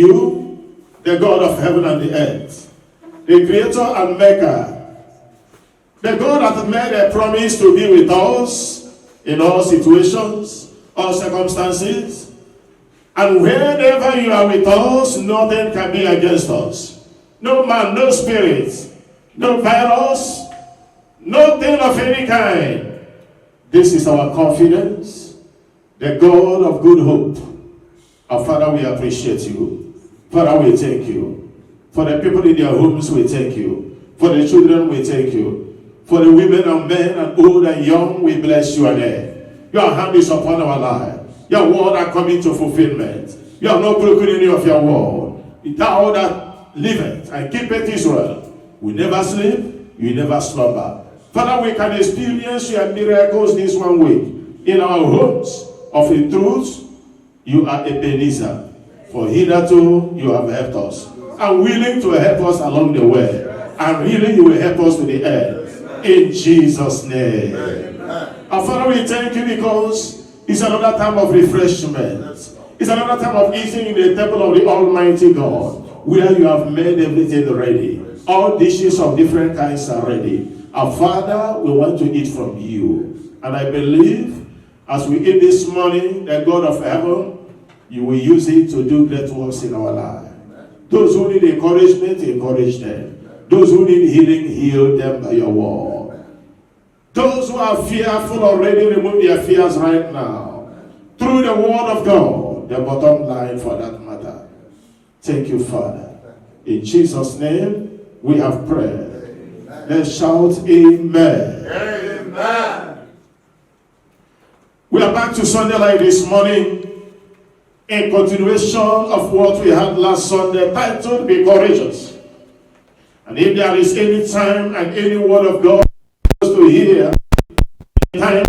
you, the God of heaven and the earth, the creator and maker, the God that made a promise to be with us in all situations, all circumstances. And wherever you are with us, nothing can be against us. No man, no spirit, no virus, nothing of any kind. This is our confidence, the God of good hope. Our Father, we appreciate you. Father, we thank you. For the people in their homes, we thank you. For the children, we thank you. For the women and men and old and young, we bless your name. Your hand is upon our life. Your word are coming to fulfillment. You have not broken any of your word. Thou that liveth and keepeth Israel will never sleep, you never slumber. Father, we can experience your miracles this one week in our homes. Of a truth, you are Ebenezer. For hitherto you have helped us. I'm willing to help us along the way. And really you will help us to the end. In Jesus' name. Our Father, we thank you because it's another time of refreshment. It's another time of eating in the temple of the Almighty God, where you have made everything ready. All dishes of different kinds are ready. Our Father, we want to eat from you. And I believe as we eat this morning, the God of heaven, you will use it to do great works in our life. Those who need encouragement, encourage them. Those who need healing, heal them by your word. Those who are fearful already, remove their fears right now. Through the word of God, the bottom line for that matter. Thank you, Father. In Jesus' name, we have prayed. Let's shout amen. Amen. We are back to Sunday Life this morning in continuation of what we had last Sunday, titled Be Courageous. And if there is any time and any word of God to hear, time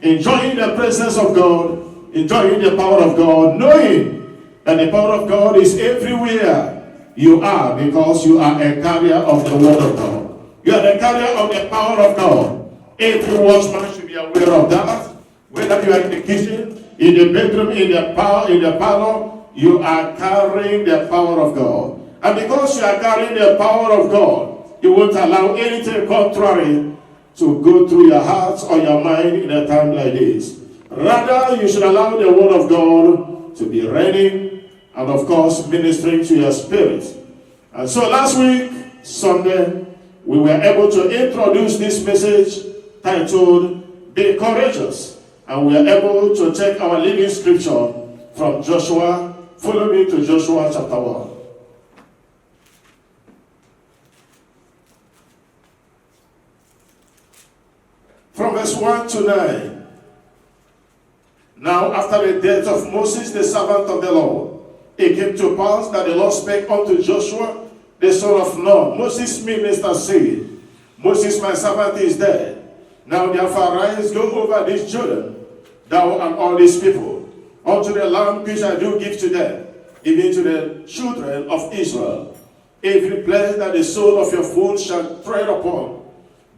enjoying the presence of God, enjoying the power of God, knowing that the power of God is everywhere you are, because you are a carrier of the word of God. You are the carrier of the power of God. Every watchman should be aware of that. Whether you are in the kitchen, in the bedroom, in the parlor, you are carrying the power of God. And because you are carrying the power of God, you won't allow anything contrary to go through your heart or your mind in a time like this. Rather, you should allow the word of God to be reigning and, of course, ministering to your spirit. And so last week, Sunday, we were able to introduce this message titled Be Courageous. And we are able to take our living scripture from Joshua. Follow me to Joshua chapter 1. From verse 1 to 9. Now after the death of Moses, the servant of the Lord, it came to pass that the Lord spake unto Joshua, the son of Nun, Moses' minister, saying, Moses my servant is dead. Now therefore arise, go over this Jordan, thou and all these people, unto the land which I do give to them, even to the children of Israel. Every place that the sole of your foot shall tread upon,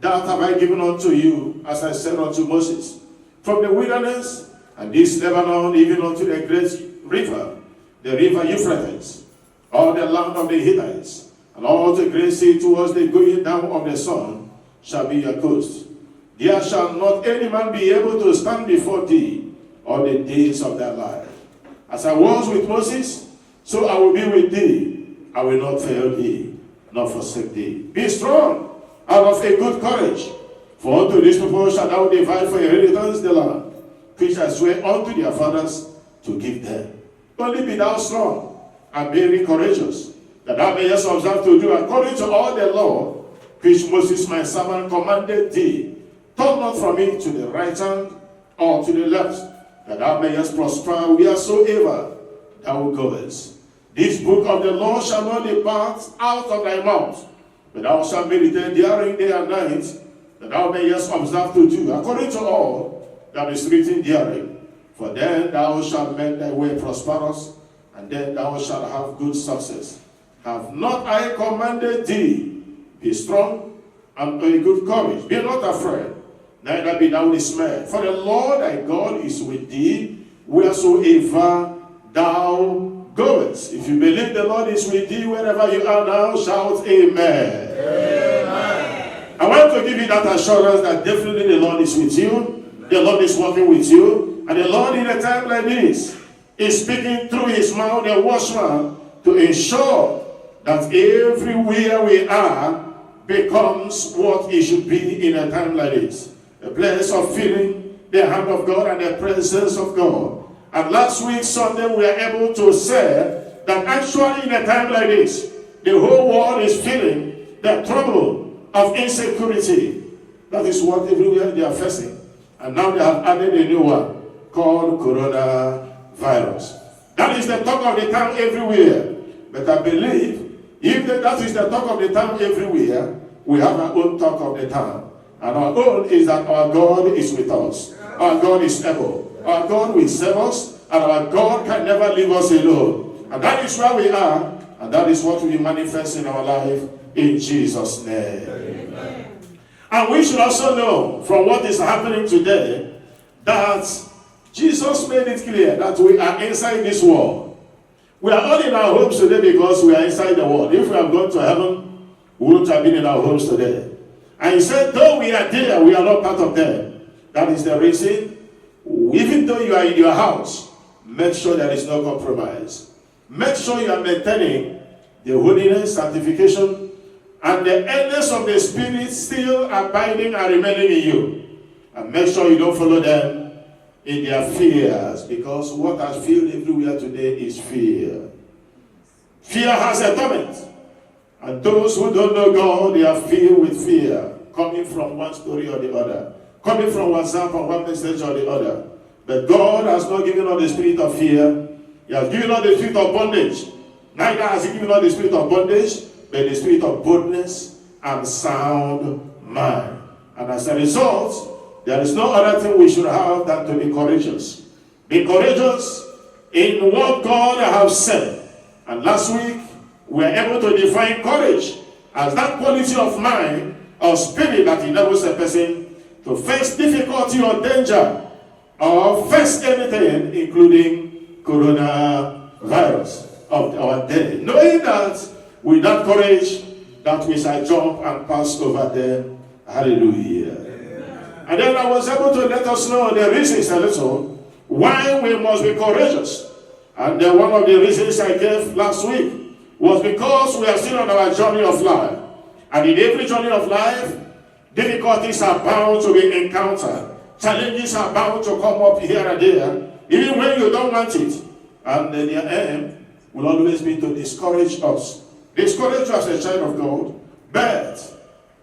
that have I given unto you, as I said unto Moses. From the wilderness and this Lebanon, even unto the great river, the river Euphrates, all the land of the Hittites, and all the great sea towards the going down of the sun, shall be your coast. There shall not any man be able to stand before thee all the days of thy life. As I was with Moses, so I will be with thee. I will not fail thee, nor forsake thee. Be strong, and of a good courage. For unto these people shalt thou divide for inheritance the land, which I swear unto their fathers to give them. Only be thou strong, and very courageous, that thou mayest observe to do according to all the law which Moses my servant commanded thee. Turn not from it to the right hand or to the left, that thou mayest prosper wheresoever thou goest. This book of the law shall not depart out of thy mouth, but thou shalt meditate therein day and night, that thou mayest observe to do according to all that is written therein. For then thou shalt make thy way prosperous, and then thou shalt have good success. Have not I commanded thee? Be strong and of a good courage. Be not afraid, neither be thou dismayed. For the Lord thy God is with thee, wheresoever thou goest. If you believe the Lord is with thee wherever you are now, shout amen. Amen. I want to give you that assurance that definitely the Lord is with you. The Lord is working with you. And the Lord in a time like this is speaking through his mouth, the watchman, to ensure that everywhere we are becomes what it should be in a time like this. A place of feeling the hand of God and the presence of God. And last week, Sunday, we were able to say that actually in a time like this, the whole world is feeling the trouble of insecurity. That is what everywhere they are facing. And now they have added a new one called coronavirus. That is the talk of the town everywhere. But I believe if that is the talk of the town everywhere, we have our own talk of the town. And our own is that our God is with us. Our God is able. Our God will save us, and our God can never leave us alone. And that is where we are, and that is what we manifest in our life in Jesus' name. Amen. And we should also know from what is happening today that Jesus made it clear that we are inside this world. We are all in our homes today because we are inside the world. If we have gone to heaven, we wouldn't have been in our homes today. And he said, though we are there, we are not part of them. That is the reason. Even though you are in your house, make sure there is no compromise. Make sure you are maintaining the holiness, sanctification, and the earnest of the Spirit still abiding and remaining in you. And make sure you don't follow them in their fears, because what has filled everywhere today is fear. Fear has a torment. And those who don't know God, they are filled with fear, coming from one story or the other, coming from WhatsApp or one message or the other. But God has not given us the spirit of fear. He has given us the spirit of bondage. Neither has he given us the spirit of bondage, but the spirit of boldness and sound mind. And as a result, there is no other thing we should have than to be courageous. Be courageous in what God has said. And last week, we were able to define courage as that quality of mind or spirit that enables a person to face difficulty or danger or face anything, including coronavirus of our day. Knowing that with that courage, that we shall jump and pass over them. Hallelujah. Amen. And then I was able to let us know the reasons a little why we must be courageous. And then one of the reasons I gave last week was because we are still on our journey of life. And in every journey of life, difficulties are bound to be encountered. Challenges are bound to come up here and there, even when you don't want it. And their aim will always be to discourage us. Discourage us as a child of God. But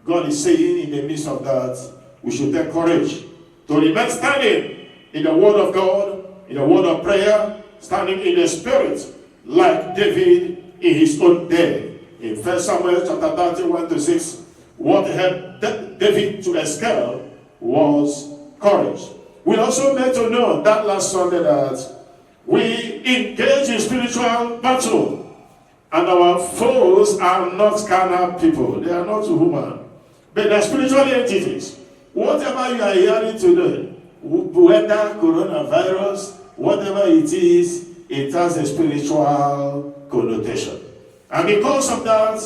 God is saying in the midst of that, we should take courage to remain standing in the word of God, in the word of prayer, standing in the spirit, like David in his own day. In 1 Samuel chapter 31-6, what helped David to escape was courage. We also need to know that last Sunday that we engage in spiritual battle, and our foes are not carnal people. They are not human, but they are spiritual entities. Whatever you are hearing today, whether coronavirus, whatever it is, it has a spiritual connotation. And because of that,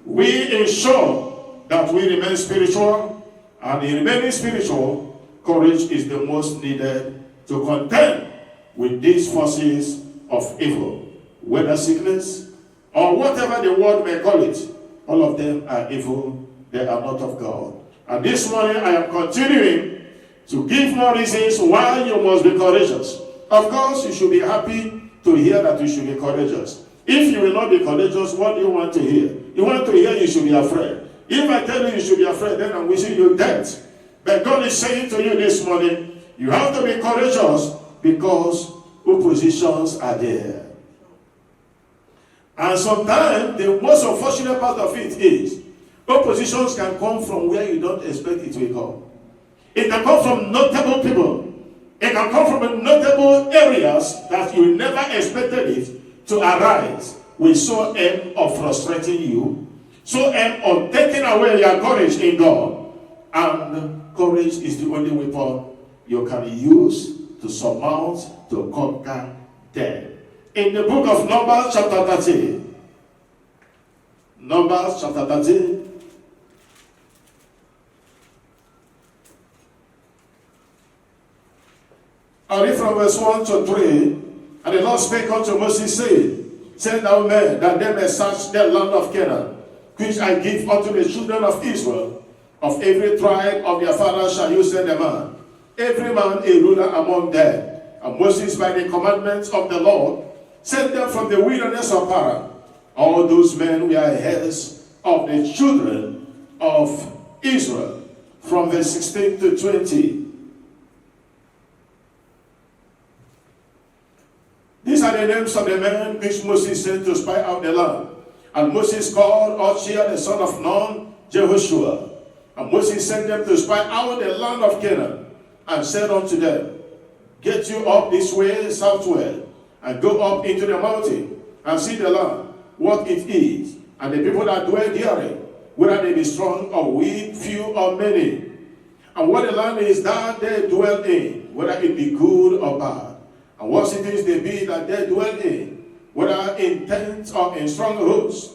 we ensure that we remain spiritual, and in remaining spiritual, courage is the most needed to contend with these forces of evil. Whether sickness or whatever the world may call it, all of them are evil. They are not of God. And this morning I am continuing to give more reasons why you must be courageous. Of course, you should be happy to hear that you should be courageous. If you will not be courageous, what do you want to hear? You want to hear you should be afraid. If I tell you you should be afraid, then I'm wishing you death. But God is saying to you this morning, you have to be courageous because oppositions are there. And sometimes the most unfortunate part of it is oppositions can come from where you don't expect it to come. It can come from notable people. It can come from notable areas that you never expected it to arise. will so aim of frustrating you, so aim of taking away your courage in God. And courage is the only weapon you can use to surmount, to conquer death. In the book of Numbers chapter 13, Numbers chapter 13, I read from verse 1 to 3. And the Lord spake unto Moses, saying, Send thou men, that they may search the land of Canaan, which I give unto the children of Israel. Of every tribe of their fathers shall you send a man, every man a ruler among them. And Moses, by the commandments of the Lord, sent them from the wilderness of Paran. All those men were heads of the children of Israel. From verse 16 to 20. These are the names of the men which Moses sent to spy out the land. And Moses called Ochiah the son of Nun, Jehoshua. And Moses sent them to spy out the land of Canaan, and said unto them, Get you up this way southward, and go up into the mountain, and see the land, what it is, and the people that dwell therein, whether they be strong or weak, few or many, and what the land is that they dwell in, whether it be good or bad, and what cities they be that they dwell in, whether in tents or in strongholds,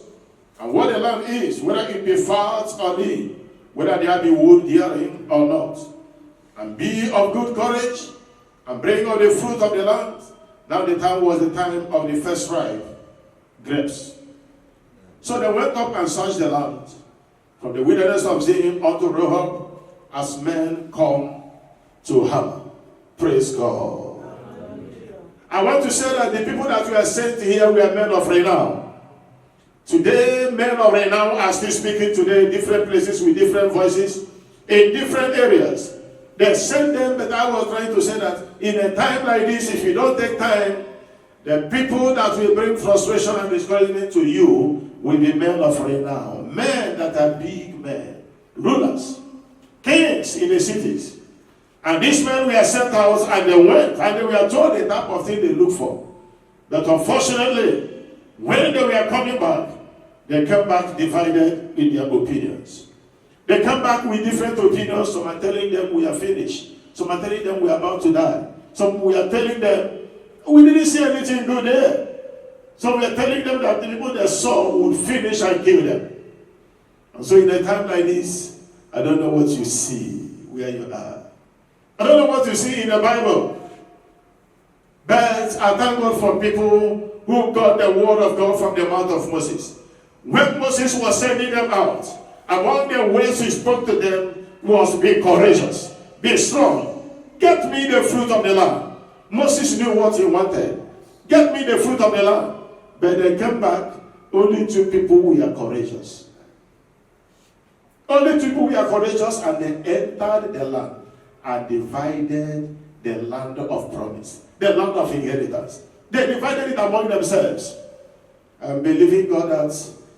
and what the land is, whether it be fat or lean, whether there be wood therein or not. And be of good courage, and bring all the fruit of the land. Now the time was the time of the first ripe grapes. So they went up and searched the land, from the wilderness of Zin unto Rehob, as men come to Hammer. Praise God. I want to say that the people that were sent here were men of renown. Today, men of renown are still speaking today, different places with different voices, in different areas. They sent them, but I was trying to say that in a time like this, if you don't take time, the people that will bring frustration and discouragement to you will be men of renown. Men that are big men, rulers, kings in the cities. And these men were sent out and they went and they were told the type of thing they look for. But unfortunately, when they were coming back, they came back divided in their opinions. They come back with different opinions. Some are telling them we are finished. Some are telling them we are about to die. Some we are telling them we didn't see anything good there. Some we are telling them that the people they saw would finish and kill them. And so in a time like this, I don't know what you see where you are. I don't know what you see in the Bible. But I thank God for people who got the word of God from the mouth of Moses. When Moses was sending them out, among the ways he spoke to them was be courageous, be strong, get me the fruit of the land. Moses knew what he wanted. Get me the fruit of the land. But they came back, only 2 people were courageous. Only 2 people were courageous, and they entered the land and divided the land of promise, the land of inheritance. They divided it among themselves. And believing God that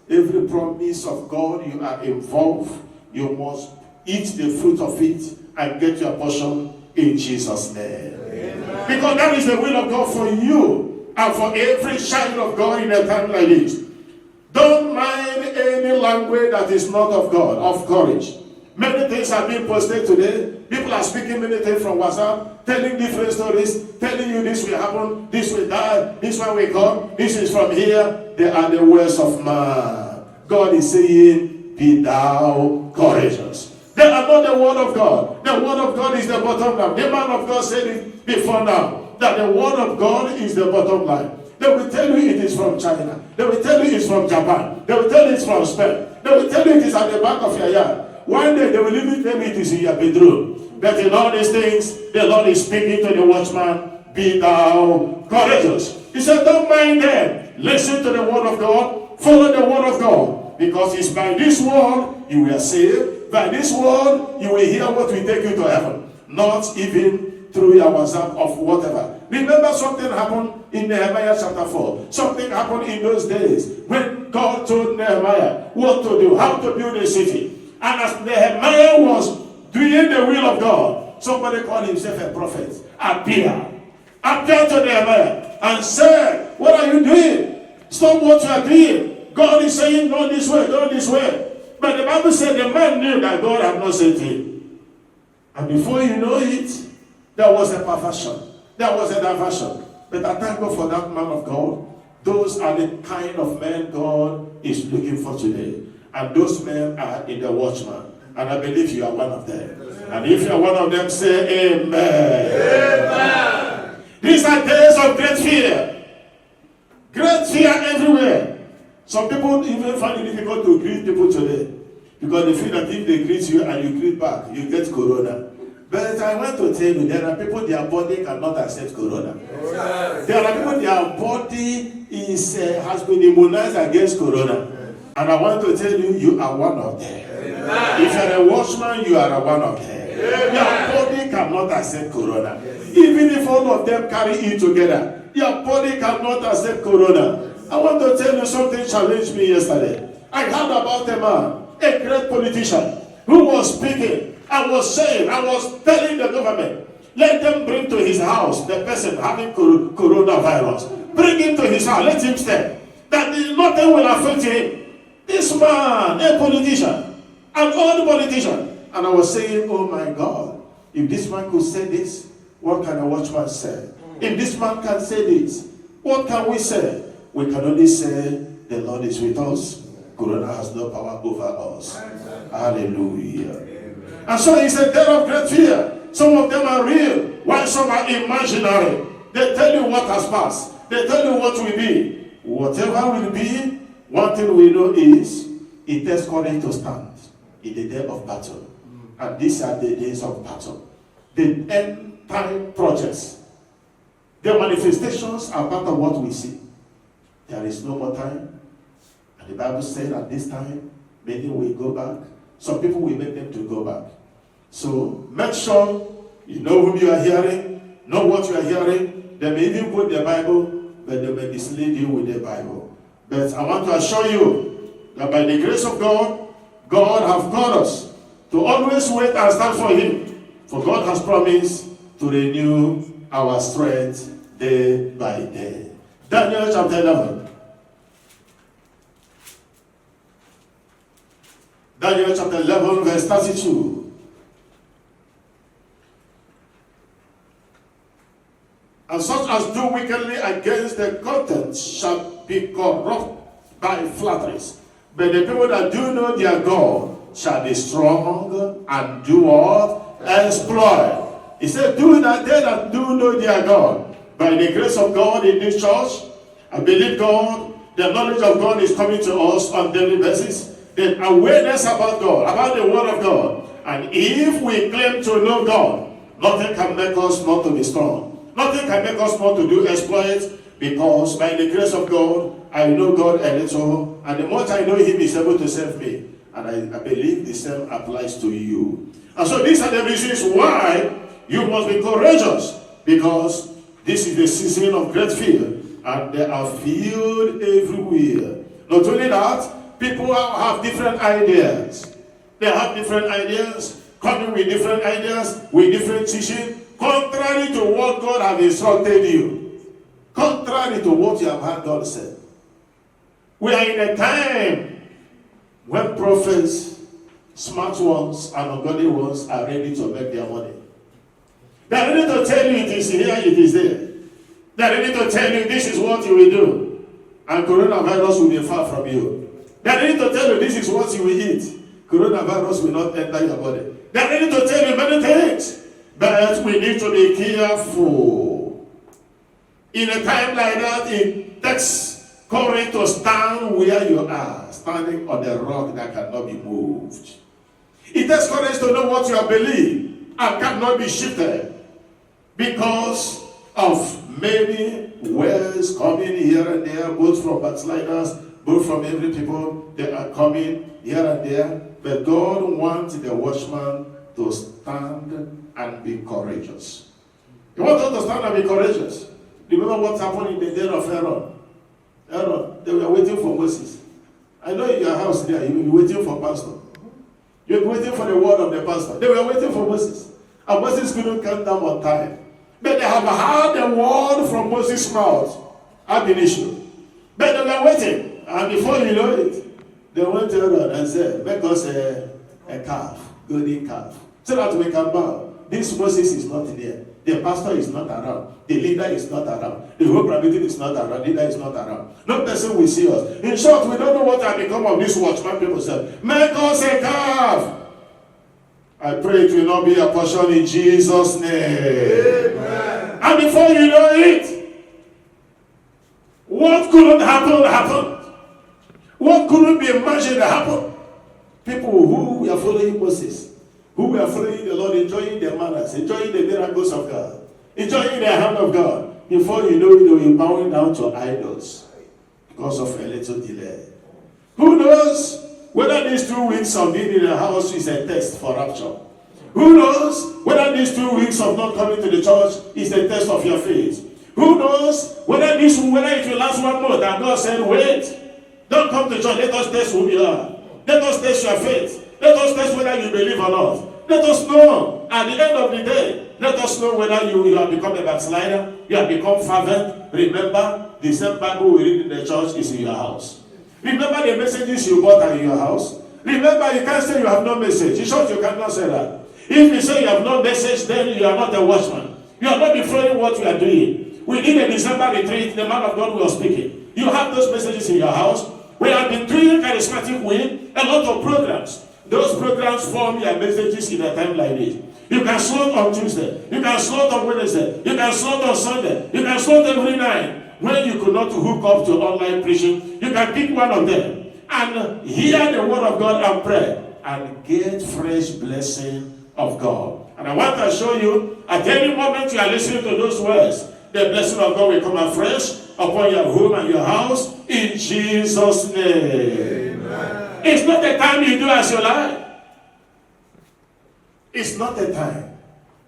every promise of God you are involved, you must eat the fruit of it and get your portion in Jesus' name. Amen. Because that is the will of God for you and for every child of God in a time like this. Don't mind any language that is not of God, of courage. Many things are being posted today. People are speaking many things from WhatsApp, telling different stories, telling you this will happen, this will die, this one will come, this is from here. They are the words of man. God is saying, be thou courageous. They are not the word of God. The word of God is the bottom line. The man of God said it before now, that the word of God is the bottom line. They will tell you it is from China. They will tell you it's from Japan. They will tell you it's from Spain. They will tell you it is at the back of your yard. One day they will even tell you it is in your bedroom. But in all these things, the Lord is speaking to the watchman, be thou courageous. He said, don't mind them. Listen to the word of God. Follow the word of God. Because it's by this word you will saved. By this word you will hear what will take you to heaven. Not even through your WhatsApp of whatever. Remember something happened in Nehemiah chapter 4. Something happened in those days when God told Nehemiah what to do, how to build a city. And as Nehemiah was doing the will of God, somebody called himself a prophet, appeared to Nehemiah and said, what are you doing? Stop what you are doing. God is saying, go this way, go this way. But the Bible said the man knew that God had not sent him. And before you know it, there was a perversion. There was a diversion. But I thank God for that man of God. Those are the kind of men God is looking for today. And those men are in the Watchman. And I believe you are one of them. And if you are one of them, say amen. Amen. These are days of great fear. Great fear everywhere. Some people even find it difficult to greet people today. Because they feel that if they greet you and you greet back, you get corona. But I want to tell you, there are people, their body cannot accept corona. There are people, their body has been immunized against corona. And I want to tell you, you are one of them. If you are a watchman, you are one of them. Your body cannot accept corona. Even if all of them carry it together, your body cannot accept corona. I want to tell you something challenged me yesterday. I heard about a man, a great politician, who was speaking. I was telling the government, let them bring to his house the person having coronavirus. Bring him to his house, let him stay. That nothing will affect him. This man, a politician, an old politician. And I was saying, oh my God, if this man could say this, what can a watchman say? If this man can say this, what can we say? We can only say, the Lord is with us. Corona has no power over us. Hallelujah. And so it's a day of great fear. Some of them are real, while some are imaginary. They tell you what has passed. They tell you what will be. Whatever will be, one thing we know is, it takes courage to stand in the day of battle. And these are the days of battle. The end time projects. The manifestations are part of what we see. There is no more time. And the Bible said at this time, many will go back. Some people will make them to go back. So make sure you know whom you are hearing, know what you are hearing. They may even put the Bible, but they may mislead you with the Bible. But I want to assure you that by the grace of God, God has called us to always wait and stand for Him. For God has promised to renew our strength day by day. Daniel chapter 11. Daniel chapter 11 verse 32. And such as do wickedly against the content shall be corrupt by flatteries. But the people that do know their God shall be strong and do what? Exploit. He said, do that they that do know their God. By the grace of God in this church, I believe God, the knowledge of God is coming to us on daily basis. The awareness about God, about the word of God. And if we claim to know God, nothing can make us not to be strong. Nothing can make us not to do exploits, because by the grace of God, I know God a little, and the more I know Him, He's able to save me. And I believe the same applies to you. And so these are the reasons why you must be courageous, because this is the season of great fear, and they are filled everywhere. Not only that, people have different ideas. They have different ideas, coming with different ideas, with different teaching, contrary to what God has instructed you. Contrary to what you have heard God say. We are in a time when prophets, smart ones and ungodly ones are ready to make their money. They are ready to tell you it is here, it is there. They are ready to tell you this is what you will do, and coronavirus will be far from you. They are ready to tell you this is what you will eat. Coronavirus will not enter your body. They are ready to tell you many things. But we need to be careful. In a time like that, it takes courage to stand where you are, standing on the rock that cannot be moved. It takes courage to know what you are believing and cannot be shifted, because of many words coming here and there, both from backsliders, both from every people. They are coming here and there. But God wants the watchman to stand and be courageous. You want us to stand and be courageous? Remember what happened in the day of Aaron. Aaron, they were waiting for Moses. I know in your house there, you will be waiting for pastor. You will be waiting for the word of the pastor. They were waiting for Moses. And Moses couldn't come down on time. But they have heard the word from Moses' mouth. Admonition. But they were waiting. And before you know it, they went around and said, make us a calf, golden calf, so that we can bow. This Moses is not there. The pastor is not around. The leader is not around. The whole meeting is not around. The leader is not around. No person will see us. In short, we don't know what has become of this watchman. People say, make us a calf. I pray it will not be a portion in Jesus' name. Amen. And before you know it, what couldn't happen happened. What couldn't be imagined happened. People who were following Moses, who were following the Lord, enjoying their manners, enjoying the miracles of God, enjoying the hand of God, before you know it, they will be bowing down to idols because of a little delay. Who knows whether these 2 weeks of being in the house is a test for rapture? Who knows whether these 2 weeks of not coming to the church is a test of your faith? Who knows whether it will last 1 month and God said, wait, don't come to church, let us test who you are. Let us test your faith. Let us test whether you believe or not. Let us know at the end of the day. Let us know whether you have become a backslider, you have become fervent. Remember, the same Bible we read in the church is in your house. Remember the messages you bought are in your house. Remember, you can't say you have no message. In short, you cannot say that. If you say you have no message, then you are not a watchman. You are not defrauding what we are doing. We did a December retreat, the man of God was speaking. You have those messages in your house. We have been doing charismatic wing, a lot of programs. Those programs form your messages in a time like this. You can slot on Tuesday. You can slot on Wednesday. You can slot on Sunday. You can slot every night. When you could not hook up to online preaching, you can pick one of them and hear the word of God and pray and get fresh blessing of God. And I want to show you, at any moment you are listening to those words, the blessing of God will come afresh upon your home and your house in Jesus' name. Amen. It's not the time you do as you like. It's not the time.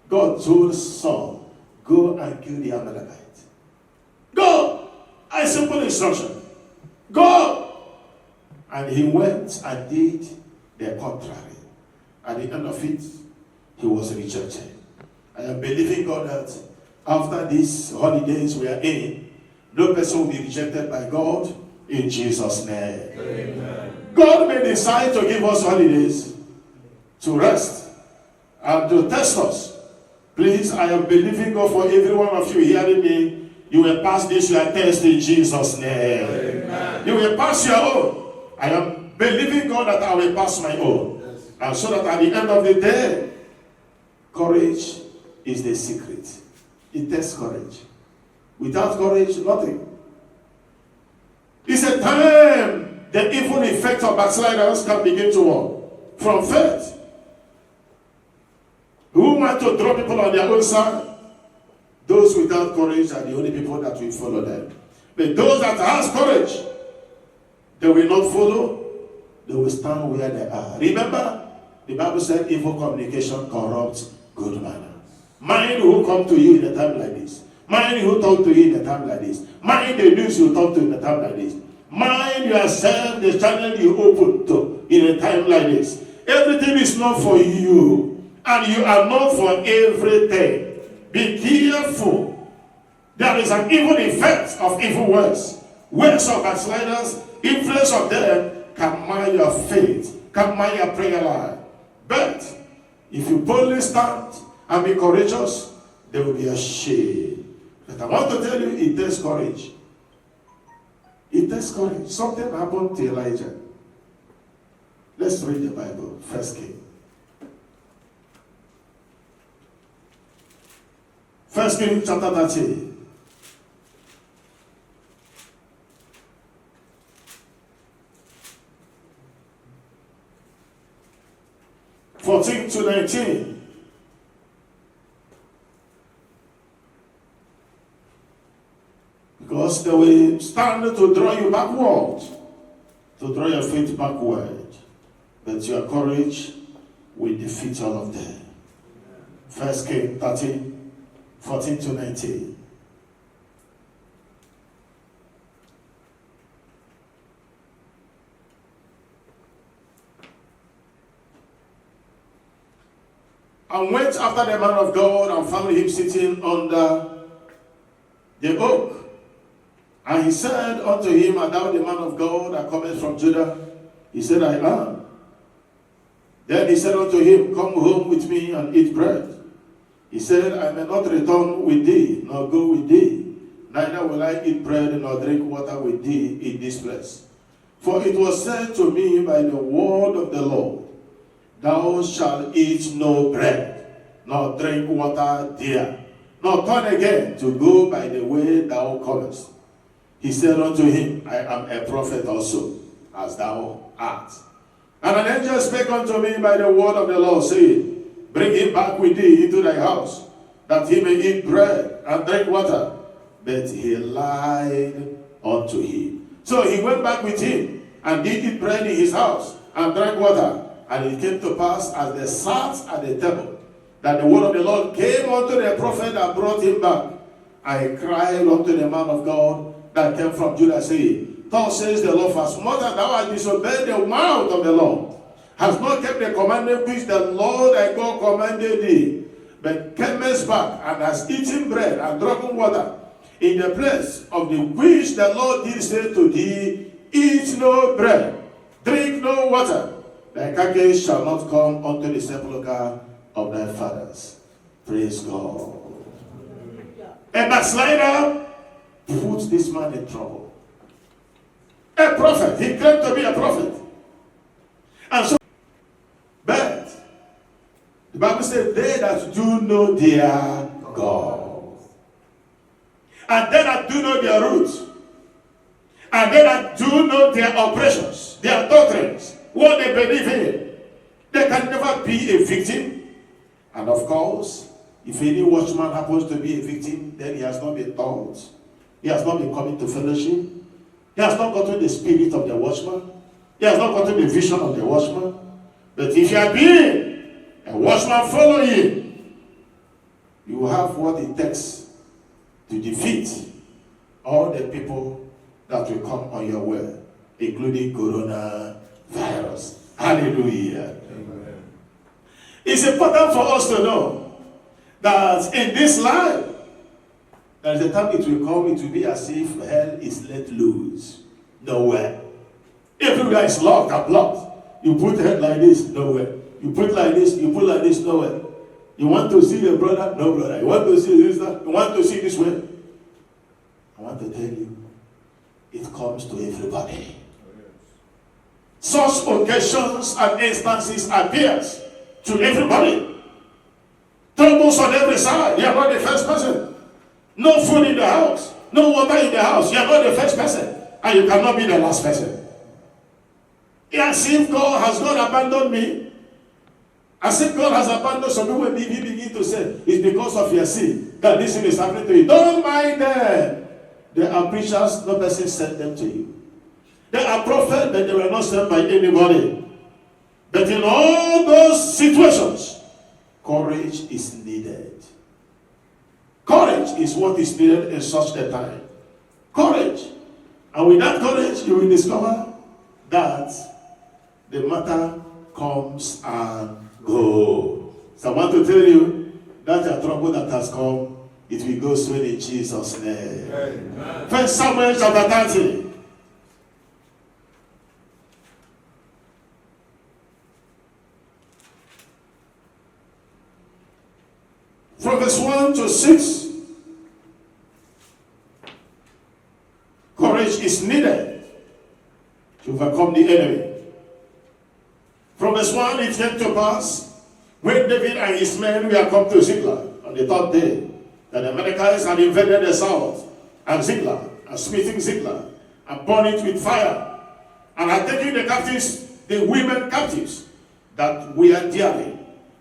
God told Saul, go and kill the Amalekite. Go! A simple instruction. Go! And he went and did the contrary. At the end of it, he was rejected. I am believing God that after these holidays we are in, no person will be rejected by God in Jesus' name. Amen. God may decide to give us holidays to rest and to test us. Please, I am believing God for every one of you hearing me. You will pass this your test in Jesus' name. Amen. You will pass your own. I am believing God that I will pass my own. Yes. And so that at the end of the day, courage is the secret. It takes courage. Without courage, nothing. It's a time the evil effect of backsliders can begin to work. From faith. Who want to draw people on their own side? Those without courage are the only people that will follow them. But those that have courage, they will not follow. They will stand where they are. Remember, the Bible said evil communication corrupts good manners. Mind who come to you in a time like this. Mind who talk to you in a time like this. Mind the news you talk to in a time like this. Mind yourself the channel you open to in a time like this. Everything is not for you. And you are not for everything. Be careful. There is an evil effect of evil words. Words of backsliders, influence of them can mar your faith, can mar your prayer life. But if you boldly stand and be courageous, there will be a shame. But I want to tell you, it takes courage. It takes courage. Something happened to Elijah. Let's read the Bible. 1 Kings. 1 Kings chapter 13. (14 to 19). Because they will stand to draw you backward, to draw your faith backward. But your courage will defeat all of them. 1 Kings 13. 14 to 19. And went after the man of God and found him sitting under the oak. And he said unto him, Art thou the man of God that cometh from Judah? He said, I am. Then he said unto him, Come home with me and eat bread. He said, I may not return with thee, nor go with thee. Neither will I eat bread nor drink water with thee in this place. For it was said to me by the word of the Lord, Thou shalt eat no bread, nor drink water there, nor turn again to go by the way thou comest. He said unto him, I am a prophet also, as thou art. And an angel spake unto me by the word of the Lord, saying, Bring him back with thee into thy house, that he may eat bread and drink water. But he lied unto him. So he went back with him, and did eat bread in his house, and drank water. And it came to pass, as they sat at the table, that the word of the Lord came unto the prophet that brought him back. And he cried unto the man of God that came from Judah, saying, Thus says the Lord, as much as thou hast disobeyed the mouth of the Lord, hast not kept the commandment which the Lord thy God commanded thee, but camest back, and hast eaten bread and drunken water, in the place of the which the Lord did say to thee, Eat no bread, drink no water, thy carcass shall not come unto the sepulchre of thy fathers. Praise God. A backslider puts this man in trouble. A prophet, he claimed to be a prophet. And so, but the Bible says, they that do know their God, and they that do know their roots, and they that do know their operations, their doctrines, what they believe in, they can never be a victim. And of course, if any watchman happens to be a victim, then he has not been taught. He has not been coming to fellowship. He has not gotten the spirit of the watchman. He has not gotten the vision of the watchman. But if you are being a watchman following, you will have what it takes to defeat all the people that will come on your way, including coronavirus. Hallelujah. Amen. It's important for us to know that in this life, there is a time it will come, it will be as if hell is let loose. Nowhere. Everywhere is locked and blocked. You put head like this, nowhere. You put like this, you put like this, nowhere. You want to see your brother? No brother. You want to see this, you want to see this way? I want to tell you, it comes to everybody. Such occasions and instances appears to everybody. Troubles on every side. You are not the first person. No food in the house. No water in the house. You are not the first person. And you cannot be the last person. As if God has not abandoned me. As if God has abandoned some people, when he begin to say, it's because of your sin that this thing is happening to you. Don't mind them. They are preachers, no person sent them to you. They are prophets, but they were not sent by anybody. But in all those situations, courage is needed. Courage is what is needed in such a time. Courage. And with that courage, you will discover that the matter comes and goes. So I want to tell you that the trouble that has come, it will go soon in Jesus' name. Amen. First Samuel chapter 30. From verse 1 to 6, courage is needed to overcome the enemy. From verse 1, it came to pass, when David and his men were come to Ziklag on the third day, that the Amalekites had invaded the south, and Ziklag, and smitten Ziklag, and burned it with fire, and had taken the captives, the women captives, that were dearly.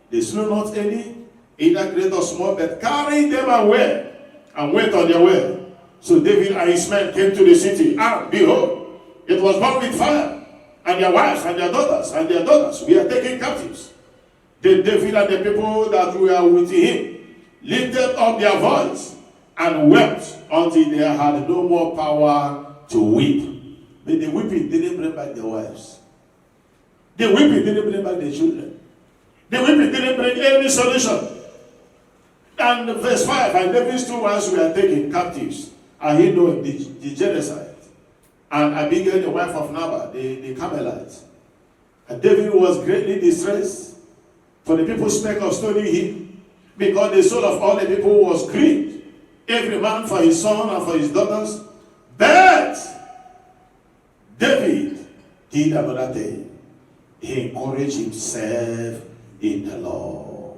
They slew not any, either great or small, but carried them away and went on their way. So David and his men came to the city, and behold, it was burned with fire, and their wives and their daughters were taken captives. Then David and the people that were with him lifted up their voice and wept until they had no more power to weep. But the weeping didn't bring back their wives. The weeping didn't bring back their children. The weeping didn't bring any solution. And verse 5, and David's two wives were taken captives, Ahinoam the Jebusite, and Abigail, the wife of Nabal, the Carmelite. And David was greatly distressed, for the people spake of stoning him, because the soul of all the people was grieved, every man for his son and for his daughters. But David did another thing. He encouraged himself in the Lord.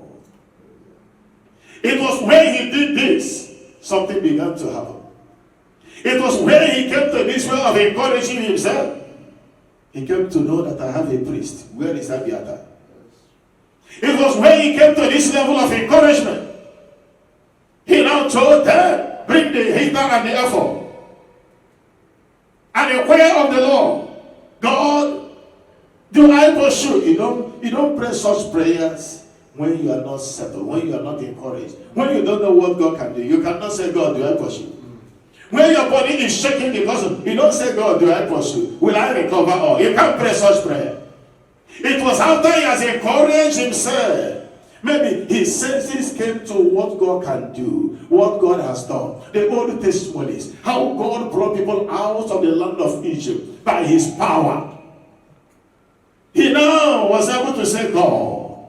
It was when he did this, something began to happen. It was when he came to this way of encouraging himself. He came to know that I have a priest. Where is Abiathar? It was when he came to this level of encouragement. He now told them, bring the heater and the ephod, and inquire of the Lord. God, do I pursue? You don't pray such prayers when you are not settled, when you are not encouraged, when you don't know what God can do. You cannot say, God, do I pursue? When your body is shaking because you don't say, God, do I pursue? Will I recover all? You can't pray such prayer. It was after he has encouraged himself. Maybe his senses came to what God can do, what God has done. The old testimonies, how God brought people out of the land of Egypt by his power. He now was able to say, God.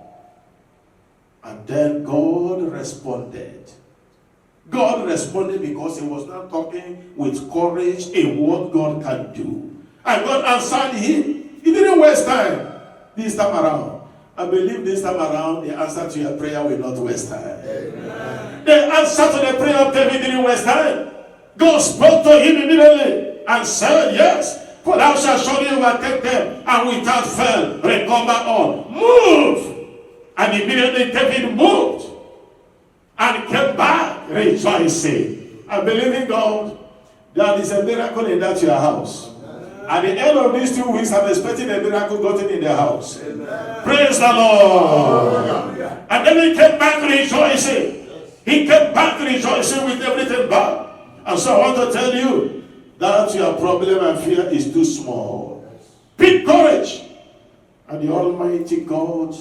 And then God responded. God responded because he was not talking with courage in what God can do. And God answered him. He didn't waste time this time around. I believe this time around, the answer to your prayer will not waste time. Amen. The answer to the prayer of David didn't waste time. God spoke to him immediately and said, yes, for thou shalt surely overtake them, and without fail recover all. Move! And immediately David moved and came back rejoicing. I believe in God. There is a miracle in that your house. At the end of these 2 weeks, I'm expecting a miracle gotten in the house. Amen. Praise the Lord. Amen. And then he came back rejoicing. He came back rejoicing with everything back. And so I want to tell you that your problem and fear is too small. Be courage. And the Almighty God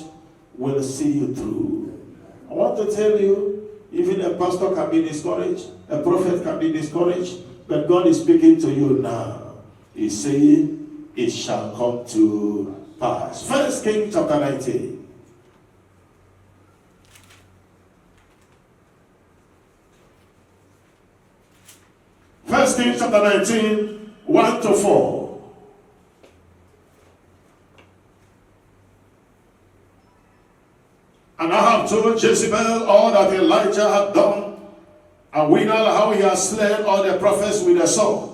will see you through. I want to tell you, even a pastor can be discouraged, a prophet can be discouraged, but God is speaking to you now. He's saying, it shall come to pass. 1 Kings chapter 19. First Kings chapter 19, 1 to 4. And I have told Jezebel all that Elijah had done, and we know how he has slain all the prophets with a sword.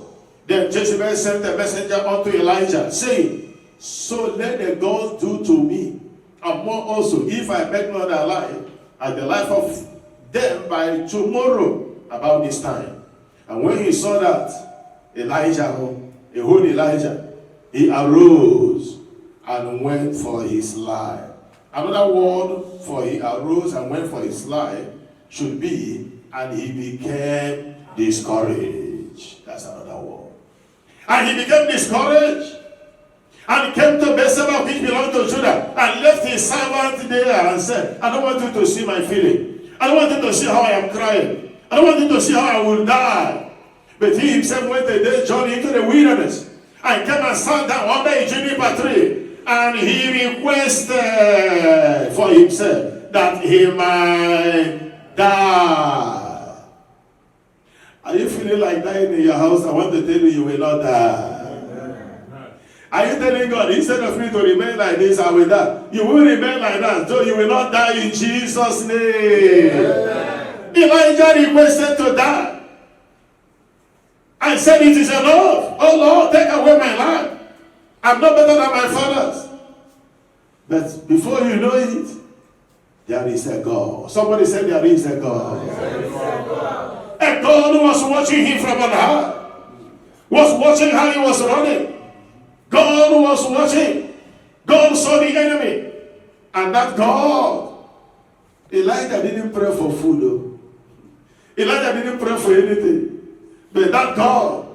Then Jezebel sent a messenger unto Elijah, saying, so let the gods do to me, and more also, if I make not alive, and the life of them by tomorrow about this time. And when he saw that, Elijah, a holy Elijah, he arose and went for his life. Another word for he arose and went for his life should be, and he became discouraged. That's another word. And he became discouraged and came to Beersheba, which belonged to Judah, and left his servant there and said, I don't want you to see my feeling. I don't want you to see how I am crying. I don't want you to see how I will die. But he himself went a day's journey into the wilderness and came and sat down under a juniper tree. And he requested for himself that he might die. Are you feeling like dying in your house? I want to tell you, you will not die. Are you telling God, instead of me to remain like this, I will die? You will remain like that, so you will not die in Jesus' name. Elijah requested to die and said, it is enough. Oh Lord, take away my life. I'm not better than my fathers. But before you know it, there is a God. Somebody said there is a God. A God who was watching him from on high. Was watching how he was running. God was watching. God saw the enemy. And that God, Elijah didn't pray for food though. Elijah didn't pray for anything. But that God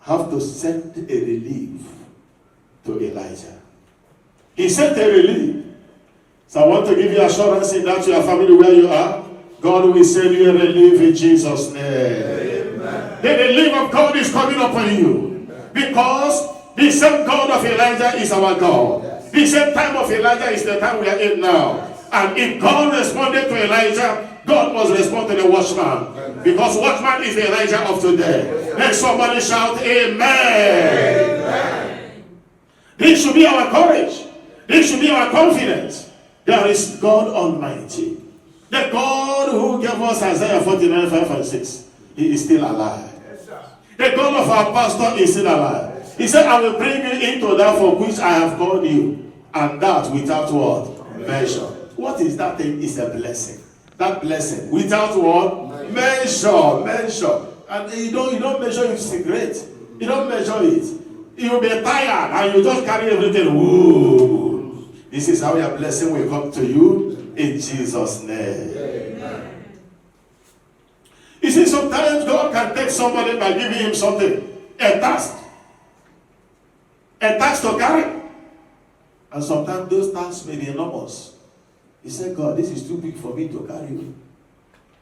have to send a relief to Elijah. He sent a relief. So I want to give you assurance in that your family where you are. God will send you a relief in Jesus' name. Amen. The relief of God is coming upon you. Because the same God of Elijah is our God. The same time of Elijah is the time we are in now. And if God responded to Elijah, God must respond to the watchman. Because watchman is the Elijah of today. Let somebody shout, Amen. Amen. This should be our courage. This should be our confidence. There is God Almighty. The God who gave us Isaiah 49, 5 and 6. He is still alive. The God of our pastor is still alive. He said, I will bring you into that for which I have called you. And that without what? Measure. What is that thing? It's a blessing. That blessing. Without what? Measure. And you don't measure your cigarette. You don't measure it. You'll be tired and you just carry everything. Woo. This is how your blessing will come to you in Jesus' name. Amen. You see, sometimes God can take somebody by giving him something. A task to carry. And sometimes those tasks may be enormous. He said, God, this is too big for me to carry.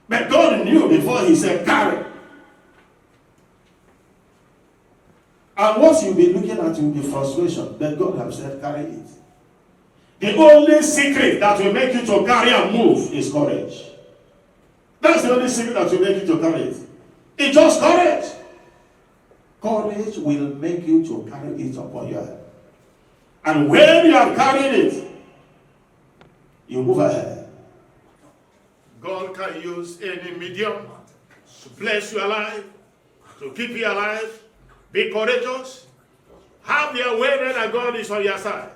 But God knew before he said, carry. And what you'll be looking at will be frustration. But God has said, carry it. The only secret that will make you to carry and move is courage. That's the only secret that will make you to carry it. It's just courage. Courage will make you to carry it upon your head. And when you have carried it, you move ahead. God can use any medium to bless you alive, to keep you alive. Be courageous. Have the awareness that God is on your side.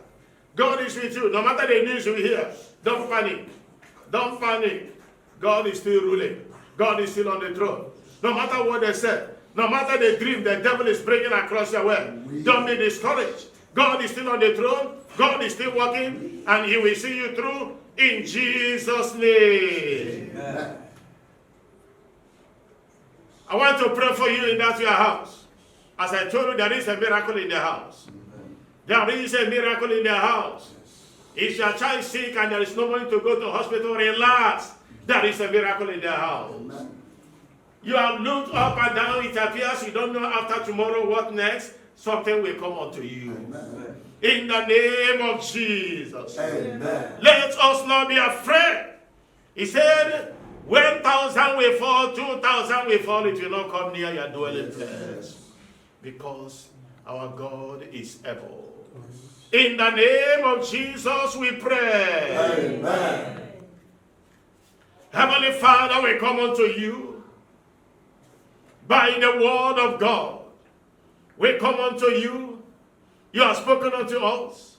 God is with you. No matter the news you hear, don't panic. Don't panic. God is still ruling. God is still on the throne. No matter what they said, no matter the dream the devil is bringing across your way, don't be discouraged. God is still on the throne. God is still working, and he will see you through in Jesus' name. Amen. I want to pray for you in that your house. As I told you, there is a miracle in the house. There is a miracle in the house. If your child is sick and there is no money to go to the hospital, relax. There is a miracle in the house. Amen. You have looked up and down. It appears you don't know after tomorrow what next. Something will come unto you. Amen. In the name of Jesus. Amen. Let us not be afraid. He said, 1,000 will fall, 2,000 will fall, it will not come near your dwelling place. Because our God is able. In the name of Jesus we pray. Amen. Heavenly Father, we come unto you by the word of God. We come unto you. You have spoken unto us.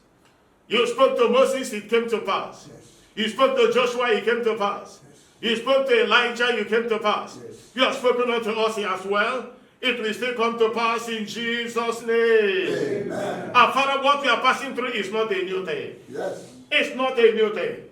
You spoke to Moses, it came to pass. Yes. You spoke to Joshua, it came to pass. Yes. You spoke to Elijah, it came to pass. Yes. You have spoken unto us as well. It will still come to pass in Jesus' name. Amen. Our Father, what we are passing through is not a new thing. Yes. It's not a new thing. Yes.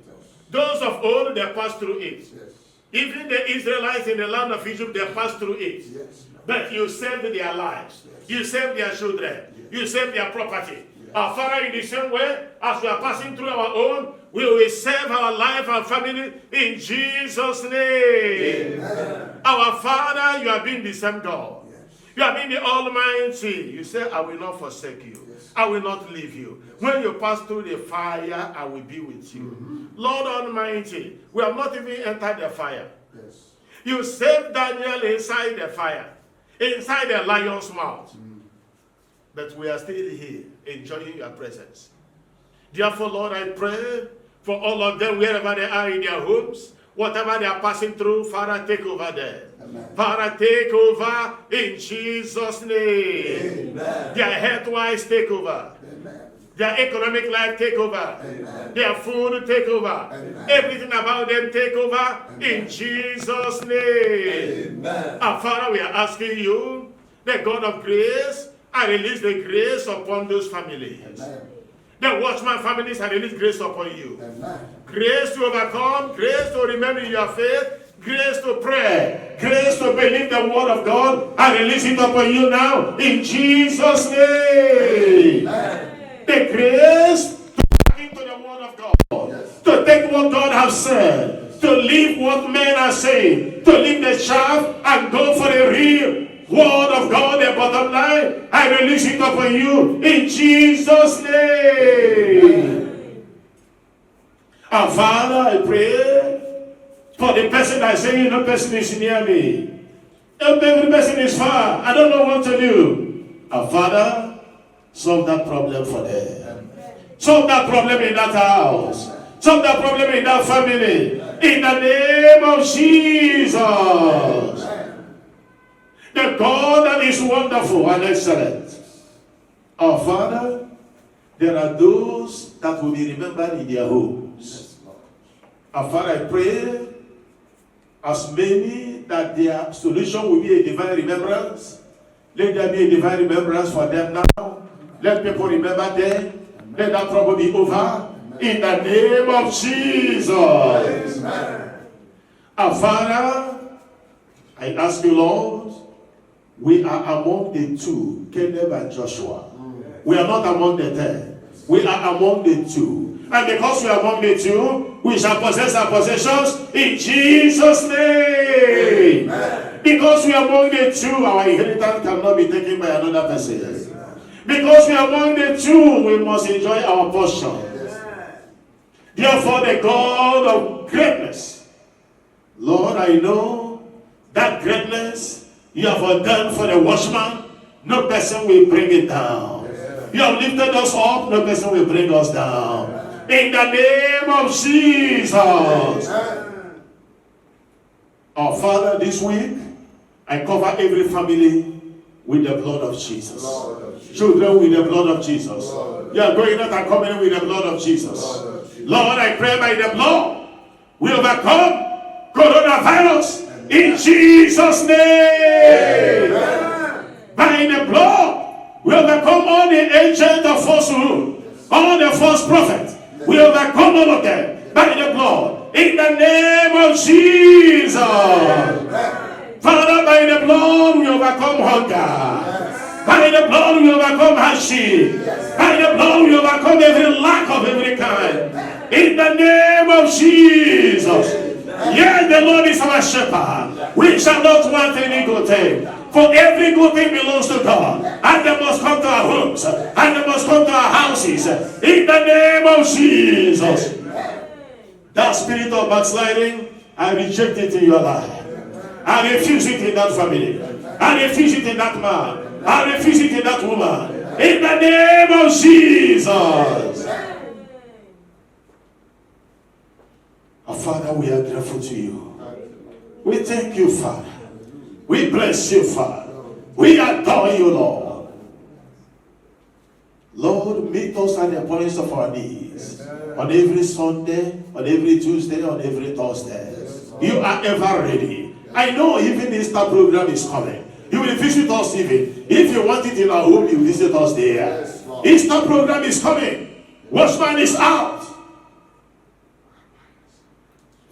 Those of old, they passed through it. Yes. Even the Israelites in the land of Egypt, they passed through it. Yes. But you saved their lives. Yes. You saved their children. Yes. You saved their property. Yes. Our Father, in the same way, as we are passing through our own, we will save our life and family in Jesus' name. Amen. Our Father, you have been the same God. You have been the Almighty. You say, I will not forsake you. Yes. I will not leave you. Yes. When you pass through the fire, I will be with you. Mm-hmm. Lord Almighty, we have not even entered the fire. Yes. You saved Daniel inside the fire, inside the lion's mouth. Mm. But we are still here, enjoying your presence. Therefore, Lord, I pray for all of them, wherever they are in their homes, whatever they are passing through, Father, take over them. Amen. Father, take over in Jesus' name. Amen. Their health-wise, take over. Amen. Their economic life, take over. Amen. Their food, take over. Amen. Everything about them, take over. Amen. In Jesus' name. Amen. And Father, we are asking you, the God of grace, I release the grace upon those families. Amen. The watchman families, I release grace upon you. Amen. Grace to overcome, grace to remember your faith, grace to pray, grace to believe the word of God. I release it upon you now in Jesus' name. Amen. The grace to back into the word of God, yes. To take what God has said, to leave what men are saying, to leave the chaff and go for the real. Word of God, the bottom line, I release it upon you in Jesus' name. Our Father, I pray for the person that is saying no person is near me. Every person is far. I don't know what to do. Our Father, solve that problem for them. Solve that problem in that house. Solve that problem in that family. In the name of Jesus. The God that is wonderful and excellent. Our Father, there are those that will be remembered in their homes. Our Father, I pray, as many that their solution will be a divine remembrance, let there be a divine remembrance for them now. Let people remember them. Let that trouble be over. In the name of Jesus. Amen. Our Father, I ask you, Lord, we are among the two, Caleb and Joshua. We are not among the 10. We are among the two. And because we are among the two, we shall possess our possessions in Jesus' name. Amen. Because we are among the two, our inheritance cannot be taken by another person. Because we are among the two, we must enjoy our portion. Therefore, the God of greatness, Lord, I know that greatness you have ordained for the watchman, no person will bring it down. You have lifted us up, no person will bring us down. In the name of Jesus. Our Father, this week, I cover every family with the blood of Jesus. Children with the blood of Jesus. You are going out and coming in with the blood of Jesus. Lord, I pray by the blood we overcome coronavirus in Jesus' name. Amen. By the blood we overcome all the agents of falsehood, all the false prophets. We overcome all of them by the blood in the name of Jesus. Amen. Father, by the blood we overcome hunger. By the blood we overcome hardship. By the blood we overcome every lack of every kind. In the name of Jesus. Yes, the Lord is our shepherd. We shall not want any good thing. For every good thing belongs to God. And they must come to our homes. And they must come to our houses. In the name of Jesus. That spirit of backsliding, I reject it in your life. I refuse it in that family. I refuse it in that man. I refuse it in that woman. In the name of Jesus. Our Father, we are grateful to you. We thank you, Father. We bless you, Father. We adore you, Lord. Lord, meet us at the points of our needs. On every Sunday, on every Tuesday, on every Thursday. You are ever ready. I know even Easter program is coming. You will visit us even. If you want it in our home, you visit us there. Easter program is coming. Watchman is out.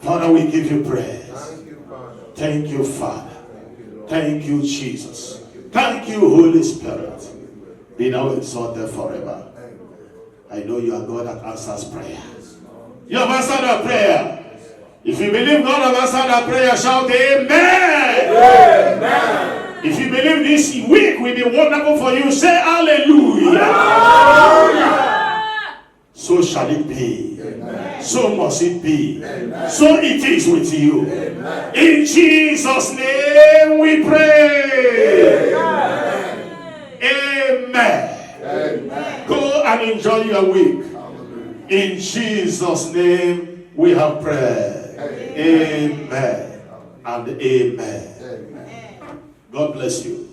Father, we give you praise. Thank you, Father. Thank you, Jesus. Thank you, Holy Spirit. Be now exalted forever. I know you are God that answers prayer. You have answered our prayer. If you believe God has answered our prayer, shout amen. Amen. If you believe this week will be wonderful for you, say hallelujah. Hallelujah. So shall it be. Amen. So must it be. Amen. So it is with you. Amen. In Jesus' name we pray. Amen. Amen. Amen. Go and enjoy your week. In Jesus' name we have prayed. Amen and amen. God bless you.